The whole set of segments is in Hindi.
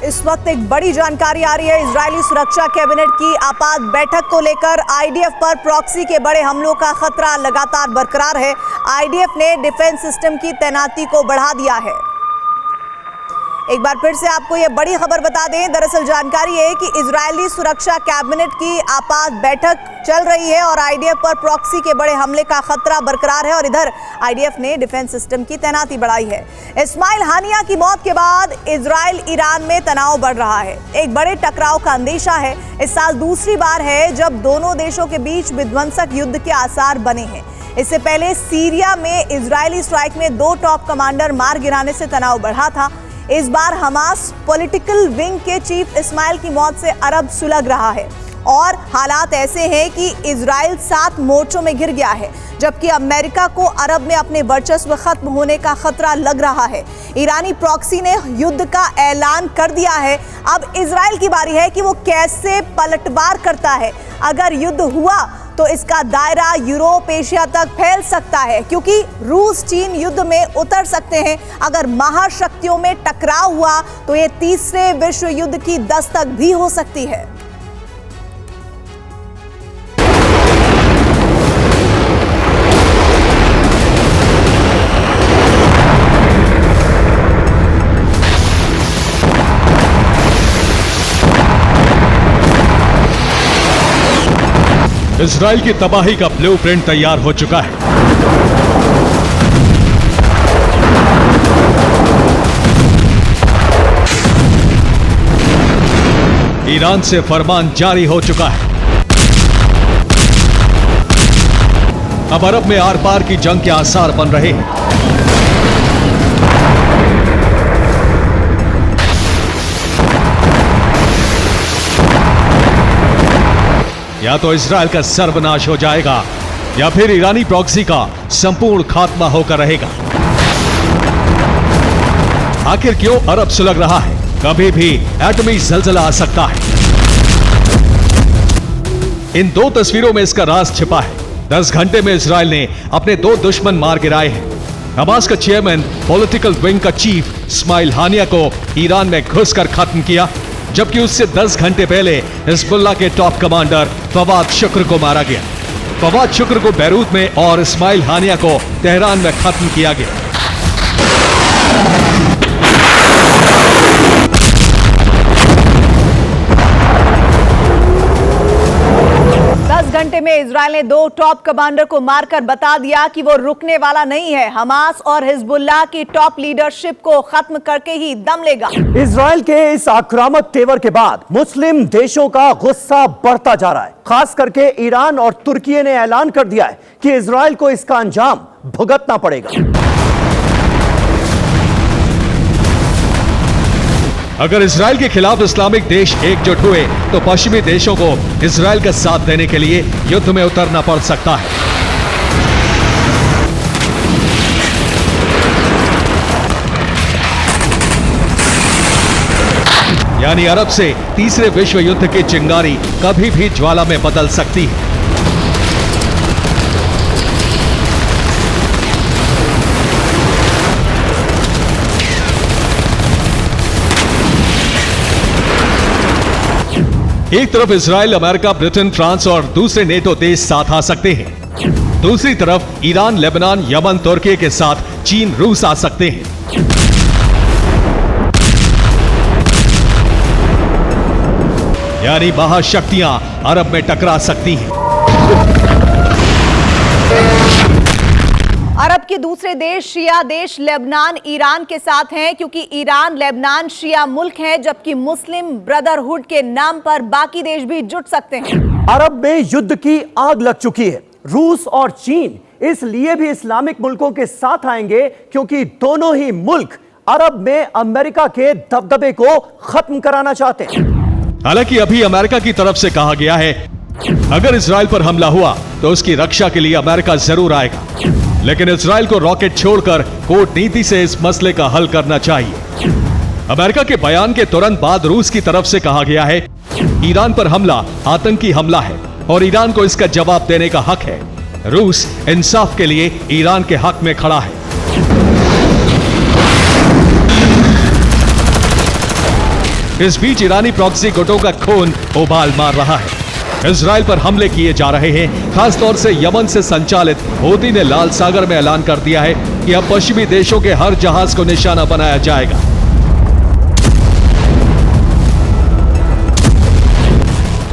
इस वक्त एक बड़ी जानकारी आ रही है। इजरायली सुरक्षा कैबिनेट की आपात बैठक को लेकर आईडीएफ पर प्रॉक्सी के बड़े हमलों का खतरा लगातार बरकरार है। आईडीएफ ने डिफेंस सिस्टम की तैनाती को बढ़ा दिया है। एक बार फिर से आपको यह बड़ी खबर बता दें, दरअसल जानकारी है कि इजरायली सुरक्षा कैबिनेट की आपात बैठक चल रही है और आईडीएफ पर प्रॉक्सी के बड़े हमले का खतरा बरकरार है और इधर आईडीएफ ने डिफेंस सिस्टम की तैनाती बढ़ाई है। इस्माइल हानिया की मौत के बाद इजराइल ईरान में तनाव बढ़ रहा है। एक बड़े टकराव का अंदेशा है। इस साल दूसरी बार है जब दोनों देशों के बीच विध्वंसक युद्ध के आसार बने हैं। इससे पहले सीरिया में इजरायली स्ट्राइक में 2 टॉप कमांडर मार गिराने से तनाव बढ़ा था। इस बार हमास पॉलिटिकल विंग के चीफ इस्माइल की मौत से अरब सुलग रहा है और हालात ऐसे हैं कि इजराइल 7 मोर्चों में घिर गया है, जबकि अमेरिका को अरब में अपने वर्चस्व खत्म होने का खतरा लग रहा है। ईरानी प्रॉक्सी ने युद्ध का ऐलान कर दिया है। अब इजराइल की बारी है कि वो कैसे पलटवार करता है। अगर युद्ध हुआ तो इसका दायरा यूरोप एशिया तक फैल सकता है, क्योंकि रूस चीन युद्ध में उतर सकते हैं। अगर महाशक्तियों में टकराव हुआ तो ये तीसरे विश्व युद्ध की दस्तक भी हो सकती है। इजराइल की तबाही का ब्लूप्रिंट तैयार हो चुका है। ईरान से फरमान जारी हो चुका है। अब अरब में आर पार की जंग के आसार बन रहे हैं। या तो इजराइल का सर्वनाश हो जाएगा या फिर ईरानी प्रॉक्सी का संपूर्ण खात्मा होकर रहेगा। आखिर क्यों अरब सुलग रहा है? कभी भी एटमी ज़लज़ला आ सकता है। इन 2 तस्वीरों में इसका राज छिपा है। 10 घंटे में इजराइल ने अपने 2 दुश्मन मार गिराए हैं। हमास का चेयरमैन पॉलिटिकल विंग का चीफ इस्माइल हानिया को ईरान में घुसकर खत्म किया, जबकि उससे 10 घंटे पहले हिजबुल्लाह के टॉप कमांडर फवाद शुक्र को मारा गया। फवाद शुक्र को बैरूत में और इस्माइल हानिया को तेहरान में खत्म किया गया। 10 घंटे में इजराइल ने 2 टॉप कमांडर को मारकर बता दिया कि वो रुकने वाला नहीं है। हमास और हिजबुल्लाह की टॉप लीडरशिप को खत्म करके ही दम लेगा। इजराइल के इस आक्रामक तेवर के बाद मुस्लिम देशों का गुस्सा बढ़ता जा रहा है। खास करके ईरान और तुर्की ने ऐलान कर दिया है कि इजराइल को इसका अंजाम भुगतना पड़ेगा। अगर इजराइल के खिलाफ इस्लामिक देश एकजुट हुए तो पश्चिमी देशों को इजराइल का साथ देने के लिए युद्ध में उतरना पड़ सकता है। यानी अरब से तीसरे विश्व युद्ध की चिंगारी कभी भी ज्वाला में बदल सकती है। एक तरफ इजराइल, अमेरिका, ब्रिटेन, फ्रांस और दूसरे नेटो देश साथ आ सकते हैं। दूसरी तरफ ईरान, लेबनान, यमन, तुर्की के साथ चीन, रूस आ सकते हैं। यानी महाशक्तियां अरब में टकरा सकती हैं। अरब के दूसरे देश शिया देश लेबनान ईरान के साथ हैं, क्योंकि ईरान लेबनान शिया मुल्क है, जबकि मुस्लिम ब्रदरहुड के नाम पर बाकी देश भी जुट सकते हैं। अरब में युद्ध की आग लग चुकी है। रूस और चीन इसलिए भी इस्लामिक मुल्कों के साथ आएंगे क्योंकि दोनों ही मुल्क अरब में अमेरिका के दबदबे को खत्म कराना चाहते हैं। हालांकि अभी अमेरिका की तरफ से कहा गया है अगर इजराइल पर हमला हुआ तो उसकी रक्षा के लिए अमेरिका जरूर आएगा, लेकिन इजराइल को रॉकेट छोड़कर कूटनीति से इस मसले का हल करना चाहिए। अमेरिका के बयान के तुरंत बाद रूस की तरफ से कहा गया है ईरान पर हमला आतंकी हमला है और ईरान को इसका जवाब देने का हक है। रूस इंसाफ के लिए ईरान के हक में खड़ा है। इस बीच ईरानी प्रॉक्सी गुटों का खून उबाल मार रहा है। इजराइल पर हमले किए जा रहे हैं। खासतौर से यमन से संचालित हूती ने लाल सागर में ऐलान कर दिया है कि अब पश्चिमी देशों के हर जहाज को निशाना बनाया जाएगा।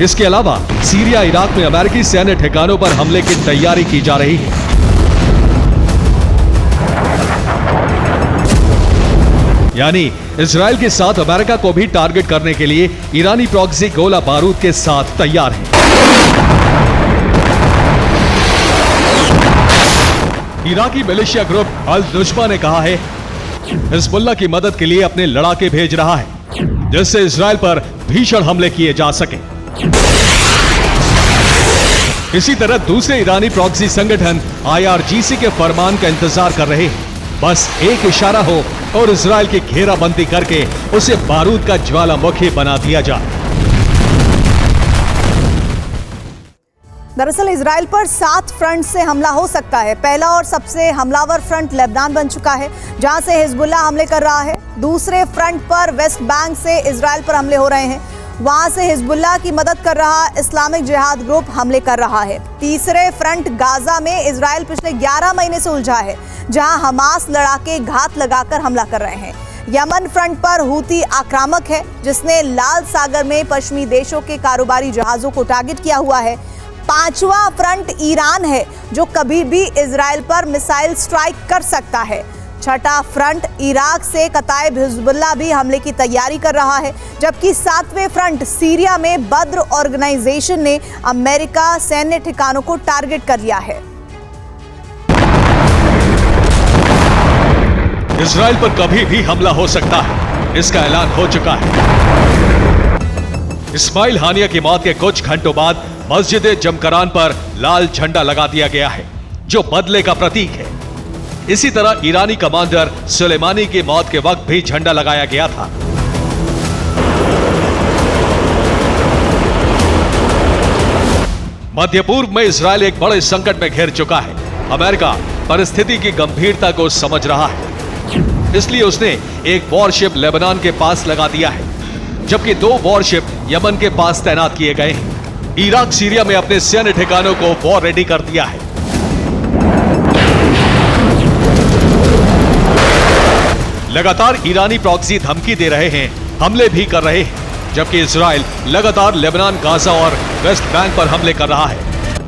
इसके अलावा सीरिया इराक में अमेरिकी सैन्य ठिकानों पर हमले की तैयारी की जा रही है। यानी इजराइल के साथ अमेरिका को भी टारगेट करने के लिए ईरानी प्रॉक्सी गोला बारूद के साथ तैयार है। इराकी मिलिशिया ग्रुप अल नुस्बा ने कहा है हिजबुल्लाह की मदद के लिए अपने लड़ाके भेज रहा है, जिससे इजराइल पर भीषण हमले किए जा सके। इसी तरह दूसरे ईरानी प्रॉक्सी संगठन IRGC के फरमान का इंतजार कर रहे हैं। बस एक इशारा हो और इजराइल की घेराबंदी करके उसे बारूद का ज्वालामुखी बना दिया जाए। दरअसल इजराइल पर 7 फ्रंट से हमला हो सकता है। पहला और सबसे हमलावर फ्रंट लेबनान बन चुका है, जहां से हिजबुल्लाह हमले कर रहा है। दूसरे फ्रंट पर वेस्ट बैंक से इजराइल पर हमले हो रहे हैं, वहां से हिजबुल्लाह की मदद कर रहा इस्लामिक जिहाद ग्रुप हमले कर रहा है। तीसरे फ्रंट गाजा में इजराइल पिछले 11 महीने से उलझा है, जहां हमास लड़ाके घात लगाकर हमला कर रहे हैं। यमन फ्रंट पर हूती आक्रामक है, जिसने लाल सागर में पश्चिमी देशों के कारोबारी जहाजों को टारगेट किया हुआ है। पांचवा फ्रंट ईरान है, जो कभी भी इजराइल पर मिसाइल स्ट्राइक कर सकता है। छठा फ्रंट इराक से कताइब हिजबुल्लाह भी हमले की तैयारी कर रहा है, जबकि 7वें फ्रंट सीरिया में बद्र ऑर्गेनाइजेशन ने अमेरिका सैन्य ठिकानों को टारगेट कर लिया है। इजराइल पर कभी भी हमला हो सकता है, इसका ऐलान हो चुका है। इस्माइल हानिया की मौत के कुछ घंटों बाद मस्जिद जमकरान पर लाल झंडा लगा दिया गया है, जो बदले का प्रतीक है। इसी तरह ईरानी कमांडर सुलेमानी की मौत के वक्त भी झंडा लगाया गया था। मध्य पूर्व में इजराइल एक बड़े संकट में घिर चुका है। अमेरिका परिस्थिति की गंभीरता को समझ रहा है, इसलिए उसने एक वॉरशिप लेबनान के पास लगा दिया है, जबकि 2 वॉरशिप यमन के पास तैनात किए गए हैं। इराक सीरिया में अपने सैन्य ठिकानों को वॉर रेडी कर दिया है। लगातार ईरानी प्रॉक्सी धमकी दे रहे हैं, हमले भी कर रहे हैं, जबकि इजराइल लगातार लेबनान, गाजा और वेस्ट बैंक पर हमले कर रहा है।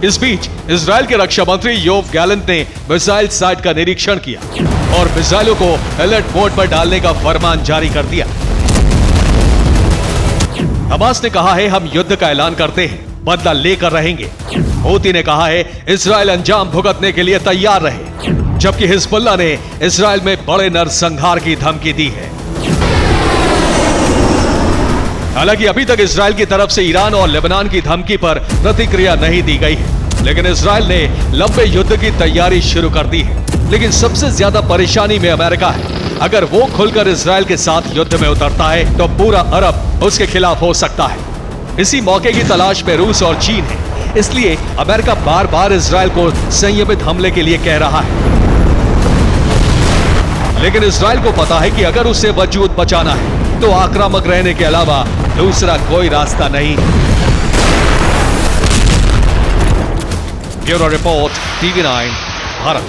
इस बीच इजराइल के रक्षा मंत्री योव गैलेंट ने मिसाइल साइट का निरीक्षण किया और मिसाइलों को अलर्ट मोड पर डालने का फरमान जारी कर दिया। हमास ने कहा है हम युद्ध का ऐलान करते हैं, बदला लेकर रहेंगे। हूती ने कहा है इजराइल अंजाम भुगतने के लिए तैयार रहे, जबकि हिजबुल्लाह ने इजराइल में बड़े नरसंहार की धमकी दी है। हालांकि अभी तक इजराइल की तरफ से ईरान और लेबनान की धमकी पर प्रतिक्रिया नहीं दी गई है, लेकिन इजराइल ने लंबे युद्ध की तैयारी शुरू कर दी है। लेकिन सबसे ज्यादा परेशानी में अमेरिका है। अगर वो खुलकर इजराइल के साथ युद्ध में उतरता है तो पूरा अरब उसके खिलाफ हो सकता है। इसी मौके की तलाश में रूस और चीन है, इसलिए अमेरिका बार बार इजराइल को संयमित हमले के लिए कह रहा है। लेकिन इजराइल को पता है कि अगर उसे वजूद बचाना है तो आक्रामक रहने के अलावा दूसरा कोई रास्ता नहीं। Bureau report, TV9, Bharat.